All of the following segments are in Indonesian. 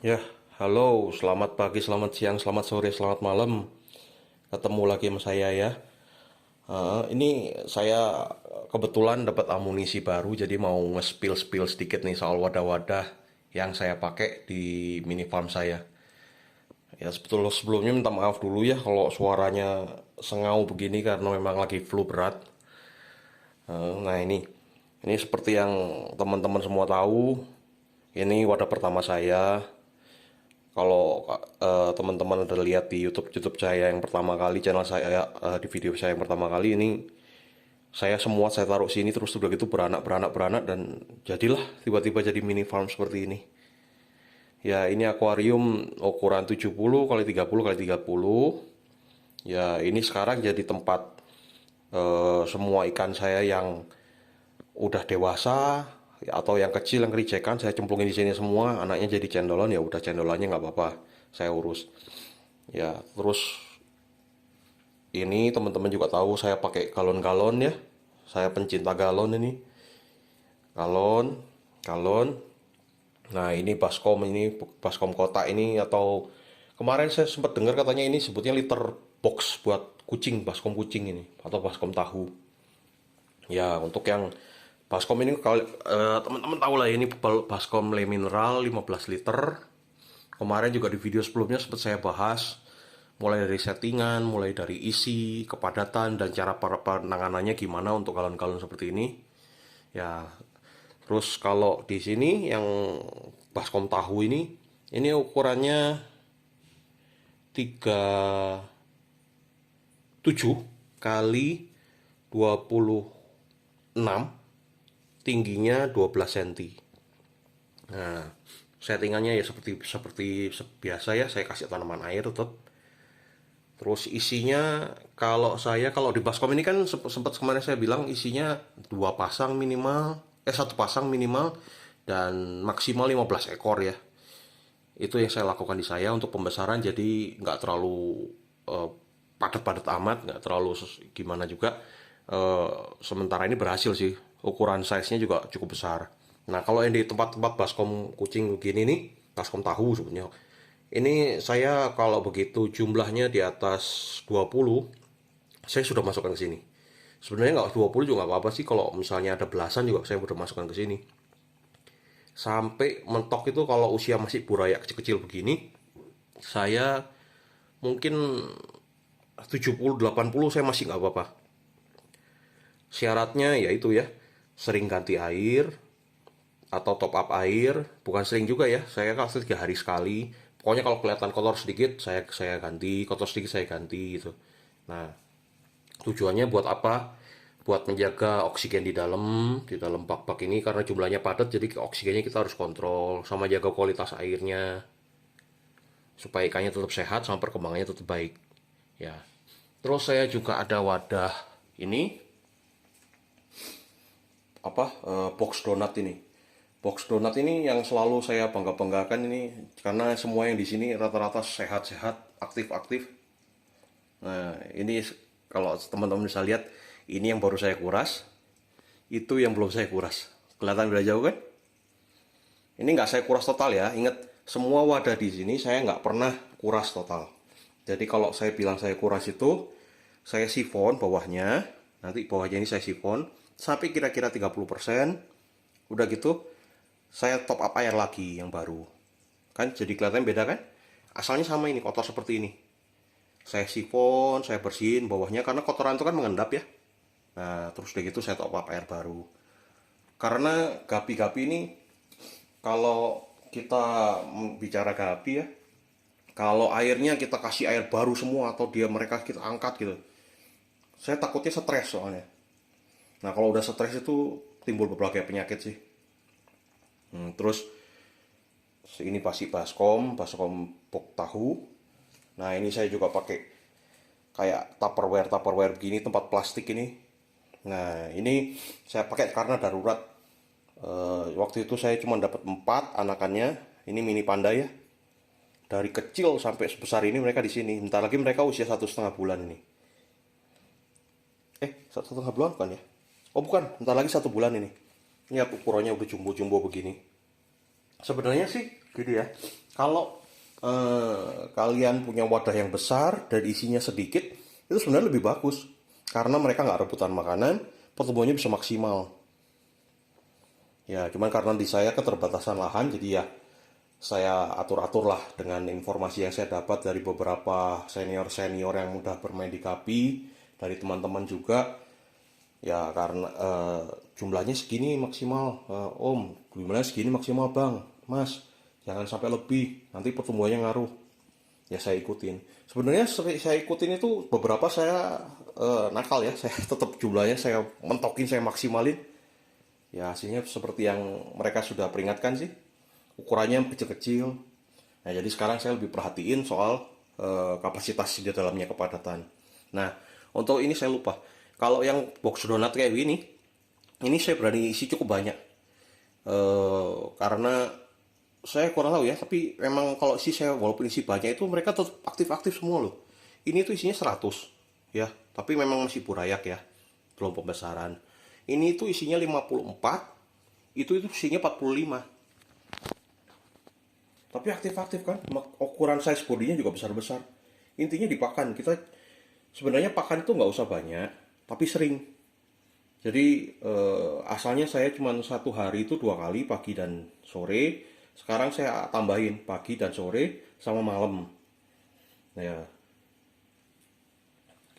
Ya, halo, selamat pagi, selamat siang, selamat sore, selamat malam. Ketemu lagi sama saya ya. Ini saya kebetulan dapat amunisi baru, jadi mau nge-spill sedikit nih soal wadah-wadah yang saya pakai di mini farm saya. Ya, sebelumnya minta maaf dulu ya kalau suaranya sengau begini karena memang lagi flu berat. Nah ini seperti yang teman-teman semua tahu, ini wadah pertama saya. Kalau teman-teman udah lihat di YouTube saya yang pertama kali, channel saya di video saya yang pertama kali ini, saya taruh sini terus udah gitu beranak dan jadilah tiba-tiba jadi mini farm seperti ini. Ya, ini akuarium ukuran 70 kali 30 kali 30. Ya, ini sekarang jadi tempat semua ikan saya yang udah dewasa atau yang kecil yang kericekan saya cemplungin di sini semua, anaknya jadi cendolan, ya udah cendolannya nggak apa-apa saya urus. Ya, terus ini teman-teman juga tahu saya pakai galon-galon ya. Saya pencinta galon ini. Galon, galon. Nah, ini baskom kotak ini, atau kemarin saya sempat dengar katanya ini sebutnya liter box buat kucing, baskom kucing ini atau baskom tahu. Ya, untuk yang baskom ini teman-teman tahu lah, ini baskom le mineral 15 liter. Kemarin juga di video sebelumnya sempat saya bahas mulai dari settingan, mulai dari isi, kepadatan, dan cara penanganannya gimana untuk galon-galon seperti ini. Ya, terus kalau di sini yang baskom tahu ini ukurannya 37 kali 26, tingginya 12 cm. Nah, settingannya ya seperti seperti biasa ya, saya kasih tanaman air tetap. Terus isinya, kalau di baskom ini kan sempat kemarin saya bilang isinya dua pasang minimal, satu pasang minimal dan maksimal 15 ekor ya. Itu yang saya lakukan di saya untuk pembesaran, jadi nggak terlalu eh, padat-padat amat, nggak terlalu gimana juga. Sementara ini berhasil sih, ukuran size-nya juga cukup besar. Nah, kalau yang di tempat-tempat baskom kucing begini nih, baskom tahu sebenarnya. Ini saya kalau begitu jumlahnya di atas 20, saya sudah masukkan ke sini. Sebenarnya nggak 20 juga nggak apa-apa sih, kalau misalnya ada belasan juga saya udah masukkan ke sini. Sampai mentok itu kalau usia masih buraya kecil-kecil begini, saya mungkin 70 80 saya masih nggak apa-apa. Syaratnya yaitu ya, sering ganti air atau top up air, bukan sering juga ya, saya kasih 3 hari sekali. Pokoknya kalau kelihatan kotor sedikit saya ganti, kotor sedikit saya ganti gitu. Nah, tujuannya buat apa? Buat menjaga oksigen di dalam bak-bak ini, karena jumlahnya padat, jadi oksigennya kita harus kontrol, sama jaga kualitas airnya supaya ikannya tetap sehat sama perkembangannya tetap baik. Ya. Terus saya juga ada wadah ini, box donat ini. Box donat ini yang selalu saya bangga-banggakan ini, karena semua yang di sini rata-rata sehat-sehat, aktif-aktif. Nah, ini kalau teman-teman bisa lihat, ini yang baru saya kuras, itu yang belum saya kuras. Kelihatan beda jauh kan? Ini nggak saya kuras total ya. Ingat, semua wadah di sini saya nggak pernah kuras total. Jadi kalau saya bilang saya kuras itu, saya sifon bawahnya, nanti bawahnya ini saya sifon sampai kira-kira 30%. Udah gitu, saya top up air lagi yang baru. Kan jadi kelihatan beda kan? Asalnya sama, ini kotor seperti ini. Saya sifon, saya bersihin bawahnya karena kotoran itu kan mengendap ya. Nah, terus udah gitu saya top up air baru. Karena gapi-gapi ini, kalau kita bicara gapi ya, kalau airnya kita kasih air baru semua atau mereka kita angkat gitu, saya takutnya stres soalnya. Nah, kalau udah stres itu timbul berbagai penyakit sih. Terus ini pasti baskom pok tahu. Nah, ini saya juga pakai kayak tupperware begini, tempat plastik ini. Nah, ini saya pakai karena darurat. Waktu itu saya cuma dapat 4 anakannya. Ini mini panda ya. Dari kecil sampai sebesar ini mereka di sini. Bentar lagi mereka usia 1,5 bulan ini. 1,5 bulan bukan ya? Oh bukan, bentar lagi 1 bulan ini. Ini ukurannya udah jumbo-jumbo begini. Sebenarnya sih Gitu ya. Kalau kalian punya wadah yang besar dan isinya sedikit, itu sebenarnya lebih bagus. Karena mereka nggak rebutan makanan, pertumbuhannya bisa maksimal. Ya, cuman karena di saya keterbatasan lahan, jadi ya saya atur-atur lah dengan informasi yang saya dapat dari beberapa senior-senior yang mudah bermain di KAPI, dari teman-teman juga. Ya karena jumlahnya segini maksimal, Om, gimana segini maksimal Bang, Mas, jangan sampai lebih, nanti pertumbuhannya ngaruh. Ya saya ikutin. Sebenarnya saya ikutin itu beberapa saya nakal ya, saya tetap jumlahnya saya mentokin, saya maksimalin. Ya hasilnya seperti yang mereka sudah peringatkan sih. Ukurannya kecil-kecil. Nah jadi sekarang saya lebih perhatiin soal kapasitas di dalamnya, kepadatan. Nah untuk ini saya lupa. Kalau yang box donat kayak ini saya berani isi cukup banyak. Karena saya kurang tahu ya, tapi memang kalau isi saya walaupun isi banyak itu mereka tetap aktif-aktif semua loh. Ini tuh isinya 100 ya, tapi memang masih burayak ya, belum pembesaran. Ini tuh isinya 54, itu isinya 45. Tapi aktif-aktif kan, ukuran size bodinya juga besar-besar. Intinya dipakan, kita sebenarnya pakan itu nggak usah banyak, tapi sering. Jadi asalnya saya cuma satu hari itu 2 kali, pagi dan sore. Sekarang saya tambahin pagi dan sore sama malam. Nah ya,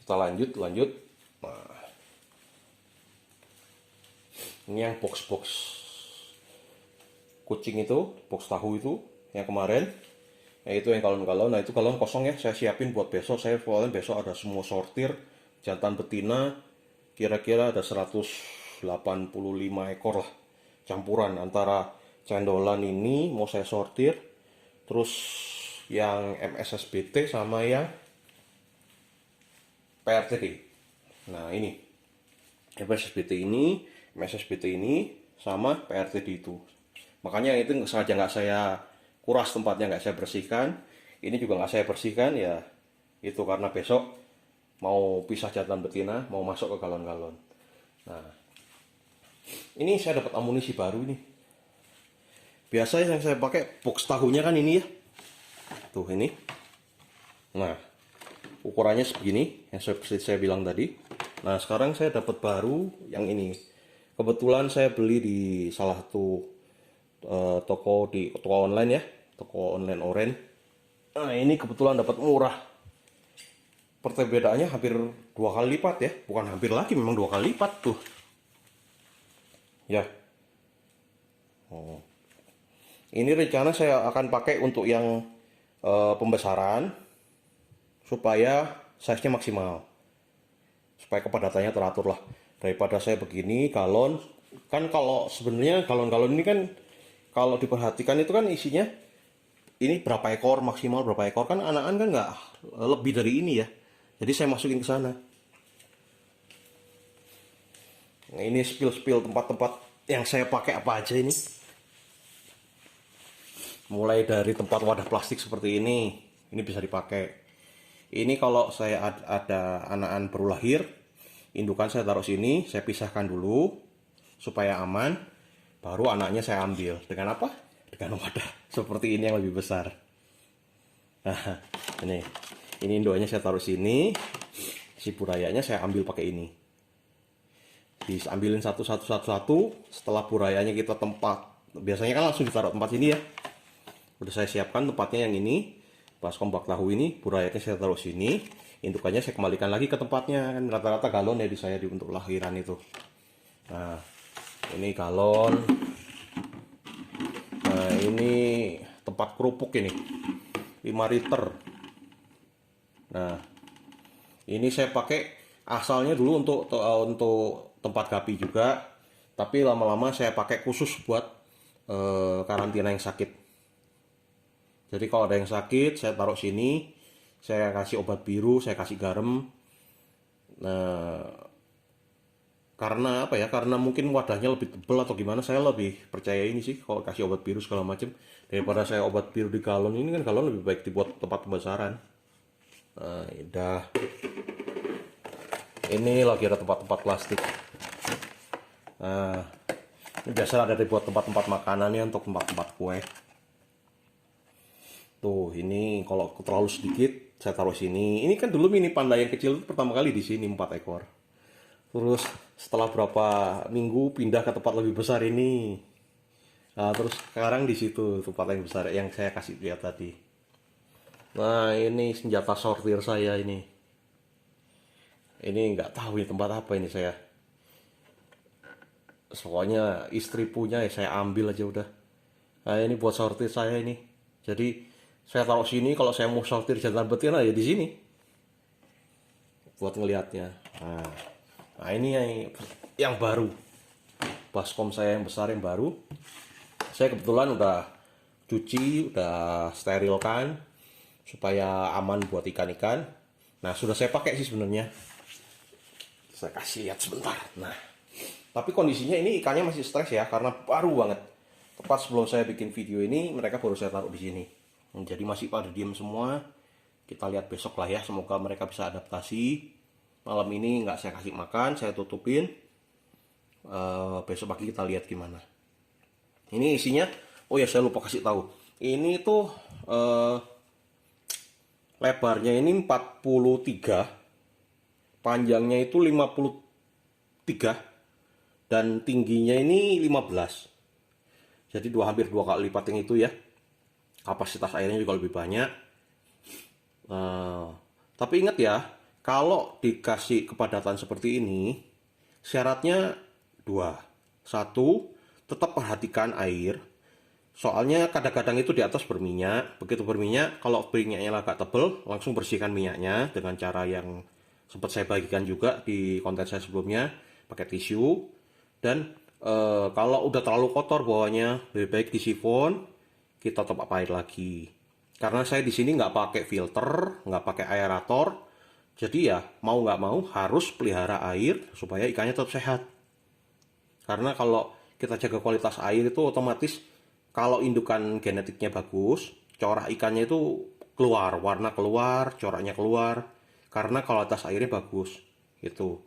kita lanjut. Nah, ini yang box-box kucing itu, box tahu itu yang kemarin. Nah itu yang galon-galon. Nah itu galon kosong ya, saya siapin buat besok. Saya soalnya besok ada semua sortir jantan betina, kira-kira ada 185 ekor lah, campuran antara cendolan ini mau saya sortir, terus yang MSSBT sama yang PRTD. Nah ini MSSBT ini sama PRTD itu. Makanya itu sengaja nggak saya kuras tempatnya, nggak saya bersihkan. Ini juga nggak saya bersihkan ya, itu karena besok mau pisah jantan betina, mau masuk ke galon-galon. Nah, ini saya dapat amunisi baru ini. Biasanya yang saya pakai box tahunya kan ini ya. Tuh ini. Nah, ukurannya segini yang seperti saya bilang tadi. Nah, sekarang saya dapat baru yang ini. Kebetulan saya beli di salah satu toko online ya, toko online Oren. Nah, ini kebetulan dapat murah. Perbedaannya hampir 2 kali lipat ya, bukan hampir lagi, memang 2 kali lipat tuh ya. Ini rencana saya akan pakai untuk yang pembesaran supaya size nya maksimal, supaya kepadatannya teratur lah, daripada saya begini galon. Kan kalau sebenarnya galon-galon ini kan kalau diperhatikan itu kan isinya ini berapa ekor, maksimal berapa ekor, kan anakan kan nggak lebih dari ini ya. Jadi saya masukin ke sana. Nah, ini spill tempat-tempat yang saya pakai apa aja ini. Mulai dari tempat wadah plastik seperti ini bisa dipakai. Ini kalau saya ada anakan baru lahir, indukan saya taruh sini, saya pisahkan dulu supaya aman. Baru anaknya saya ambil. Dengan apa? Dengan wadah seperti ini yang lebih besar. Nah, ini indonya saya taruh sini, si burayanya saya ambil pakai ini. Diambilin satu. Setelah burayanya kita tempat, biasanya kan langsung ditaruh tempat sini ya. Udah saya siapkan tempatnya yang ini. Pas kombak tahu ini, burayanya saya taruh sini, indukannya saya kembalikan lagi ke tempatnya. Kan rata-rata galon ya di saya untuk lahiran itu. Nah, ini galon. Nah, ini tempat kerupuk ini 5 liter. Nah, ini saya pakai asalnya dulu untuk tempat gapi juga, tapi lama-lama saya pakai khusus buat karantina yang sakit. Jadi kalau ada yang sakit, saya taruh sini, saya kasih obat biru, saya kasih garam. Nah, karena apa ya? Karena mungkin wadahnya lebih tebal atau gimana, saya lebih percaya ini sih kalau kasih obat biru segala macam daripada saya obat biru di galon. Ini kan galon lebih baik dibuat tempat pembesaran. Nah, udah. Ini lagi ada tempat-tempat plastik. Nah, ini biasa ada dibuat tempat-tempat makanan ya, untuk tempat-tempat kue. Tuh, ini kalau terlalu sedikit saya taruh sini. Ini kan dulu mini panda yang kecil itu pertama kali di sini 4 ekor. Terus setelah berapa minggu pindah ke tempat lebih besar ini. Nah, terus sekarang di situ tempat yang besar yang saya kasih lihat tadi. Nah, ini senjata sortir saya ini. Ini nggak tahu ini tempat apa ini saya. Soalnya istri punya ya saya ambil aja udah. Nah, ini buat sortir saya ini. Jadi saya taruh sini kalau saya mau sortir jantan betina ya di sini. Buat ngelihatnya. Nah, ini yang baru. Baskom saya yang besar yang baru. Saya kebetulan udah cuci, udah sterilkan supaya aman buat ikan-ikan. Nah, sudah saya pakai sih sebenarnya. Saya kasih lihat sebentar. Nah, tapi kondisinya ini ikannya masih stres ya karena baru banget. Tepat sebelum saya bikin video ini, mereka baru saya taruh di sini. Jadi masih pada diem semua. Kita lihat besok lah ya, semoga mereka bisa adaptasi. Malam ini nggak saya kasih makan, saya tutupin. Besok pagi kita lihat gimana. Ini isinya, oh ya saya lupa kasih tahu. Ini tuh lebarnya ini 43, panjangnya itu 53, dan tingginya ini 15. Jadi hampir dua kali lipat yang itu ya. Kapasitas airnya juga lebih banyak. Tapi ingat ya, kalau dikasih kepadatan seperti ini, syaratnya dua. Satu, tetap perhatikan air. Soalnya kadang-kadang itu di atas berminyak. Begitu berminyak, kalau minyaknya agak tebel, langsung bersihkan minyaknya dengan cara yang sempat saya bagikan juga di konten saya sebelumnya, pakai tisu. Dan kalau udah terlalu kotor bawahnya, lebih baik disifon, kita top up air lagi. Karena saya di sini nggak pakai filter, nggak pakai aerator, jadi ya mau nggak mau harus pelihara air supaya ikannya tetap sehat. Karena kalau kita jaga kualitas air itu otomatis kalau indukan genetiknya bagus, corak ikannya itu keluar, warna keluar, coraknya keluar. Karena kualitas airnya bagus, gitu.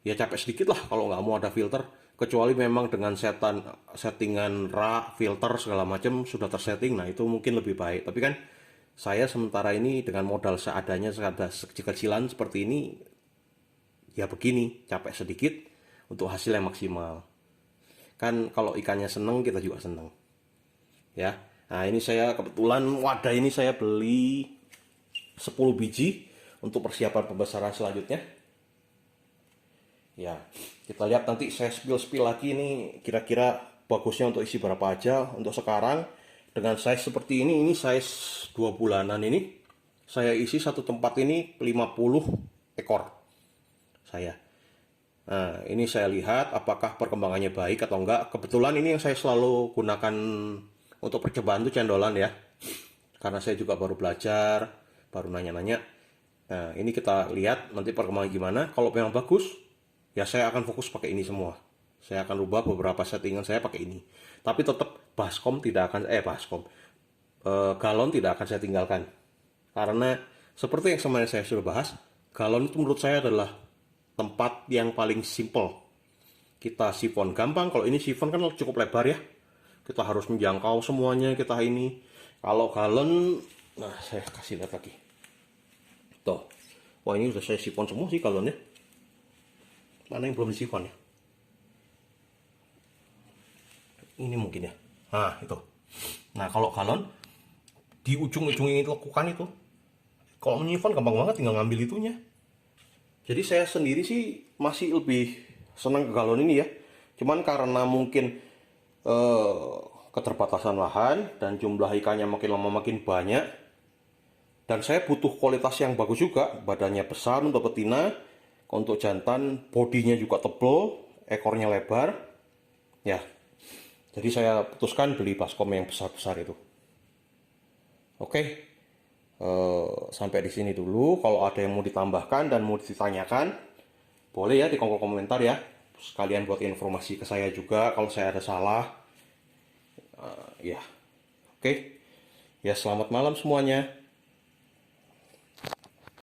Ya capek sedikit lah kalau nggak mau ada filter. Kecuali memang dengan settingan rak, filter segala macam sudah tersetting, nah itu mungkin lebih baik. Tapi kan saya sementara ini dengan modal seadanya, kecil-kecilan seperti ini, ya begini, capek sedikit untuk hasil yang maksimal. Kan kalau ikannya seneng, kita juga seneng. Ya, nah ini saya kebetulan wadah ini saya beli 10 biji untuk persiapan pembesaran selanjutnya. Ya, kita lihat nanti saya spill lagi ini kira-kira bagusnya untuk isi berapa aja. Untuk sekarang dengan size seperti ini size 2 bulanan ini, saya isi satu tempat ini 50 ekor saya. Nah, ini saya lihat apakah perkembangannya baik atau enggak. Kebetulan ini yang saya selalu gunakan untuk percobaan itu cendolan ya. Karena saya juga baru belajar, baru nanya-nanya. Nah, ini kita lihat nanti perkembangan gimana. Kalau memang bagus, ya saya akan fokus pakai ini semua. Saya akan rubah beberapa settingan saya pakai ini. Tapi tetap baskom tidak akan galon tidak akan saya tinggalkan. Karena seperti yang kemarin saya sudah bahas, galon itu menurut saya adalah tempat yang paling simple. Kita sifon gampang, kalau ini sifon kan cukup lebar ya. Kita harus menjangkau semuanya, kita ini. Kalau galon, nah saya kasih lihat lagi. Tuh. Wah, ini udah saya sifon semua sih galonnya. Mana yang belum disifon ya? Ini mungkin ya. Nah, itu. Nah, kalau galon di ujung-ujung yang lekukan itu, kalau menyifon gampang banget, tinggal ngambil itunya. Jadi saya sendiri sih masih lebih senang ke galon ini ya. Cuman karena mungkin keterbatasan lahan dan jumlah ikannya makin lama makin banyak, dan saya butuh kualitas yang bagus juga. Badannya besar untuk betina, untuk jantan bodinya juga tebal, ekornya lebar. Ya, jadi saya putuskan beli baskom yang besar-besar itu. Oke, sampai di sini dulu. Kalau ada yang mau ditambahkan dan mau ditanyakan, boleh ya di kolom komentar ya. Sekalian buat informasi ke saya juga kalau saya ada salah. Ya, oke. Ya, selamat malam semuanya.